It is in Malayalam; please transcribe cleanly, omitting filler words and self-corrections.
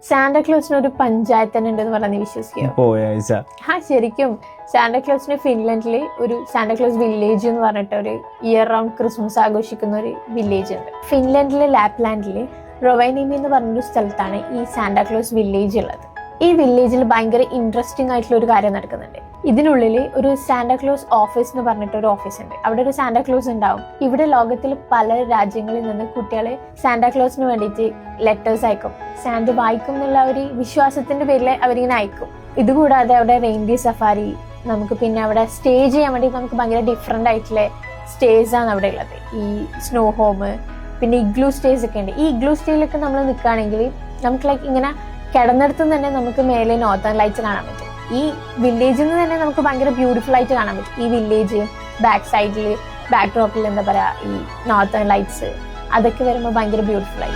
സാന്റാക്ലോസിന് ഒരു പഞ്ചായത്ത് തന്നെ ഉണ്ടെന്ന് പറഞ്ഞാൽ നീ വിശ്വസിക്കുമോ? ശരിക്കും സാന്റാക്ലോസിന് ഫിൻലൻഡിൽ ഒരു സാന്റാക്ലോസ് വില്ലേജ് എന്ന് പറഞ്ഞിട്ട് ഒരു ഇയർ റൗണ്ട് ക്രിസ്മസ് ആഘോഷിക്കുന്ന ഒരു വില്ലേജ് ഉണ്ട്. ഫിൻലൻഡിലെ ലാപ്ലാൻഡിൽ റൊവൈനിമി എന്ന് പറഞ്ഞൊരു സ്ഥലത്താണ് ഈ സാന്റാക്ലോസ് വില്ലേജ് ഉള്ളത്. ഈ വില്ലേജിൽ ഭയങ്കര ഇൻട്രസ്റ്റിംഗ് ആയിട്ടുള്ള ഒരു കാര്യം നടക്കുന്നുണ്ട്. ഇതിനുള്ളിൽ ഒരു സാന്റാക്ലോസ് ഓഫീസ് എന്ന് പറഞ്ഞിട്ട് ഒരു ഓഫീസ് ഉണ്ട്. അവിടെ ഒരു സാന്റാക്ലോസ് ഉണ്ടാവും. ഇവിടെ ലോകത്തിൽ പല രാജ്യങ്ങളിൽ നിന്ന് കുട്ടികളെ സാന്റാക്ലോസിന് വേണ്ടിയിട്ട് ലെറ്റേഴ്സ് അയക്കും. സാന്റ വായിക്കും എന്നുള്ള ഒരു വിശ്വാസത്തിന്റെ പേരിൽ അവരിങ്ങനെ അയക്കും. ഇതുകൂടാതെ അവിടെ റെയിൻഡിയർ സഫാരി, നമുക്ക് പിന്നെ അവിടെ സ്റ്റേ ചെയ്യാൻ വേണ്ടി നമുക്ക് ഭയങ്കര ഡിഫറെന്റ് ആയിട്ടുള്ള സ്റ്റേസ് ആണ് അവിടെ ഉള്ളത്. ഈ സ്നോ ഹോം, പിന്നെ ഇഗ്ലൂ സ്റ്റേസ് ഒക്കെ ഉണ്ട്. ഈ ഇഗ്ലൂ സ്റ്റേയിലൊക്കെ നമ്മൾ നിൽക്കുകയാണെങ്കിൽ നമുക്ക് ലൈക്ക് ഇങ്ങനെ കിടന്നിടത്തും തന്നെ നമുക്ക് മേലെ നോർത്തേൺ ലൈറ്റ്സ് കാണാൻ പറ്റും. ഈ വില്ലേജിൽ നിന്ന് തന്നെ നമുക്ക് ഭയങ്കര ബ്യൂട്ടിഫുൾ ആയിട്ട് കാണാൻ പറ്റും. ഈ വില്ലേജ് ബാക്ക് സൈഡിൽ ബാക്ക് ഡ്രോപ്പിൽ എന്താ പറയാ, ഈ നോർത്തേൺ ലൈറ്റ്സ് അതൊക്കെ വരുമ്പോൾ ഭയങ്കര ബ്യൂട്ടിഫുൾ ആയി.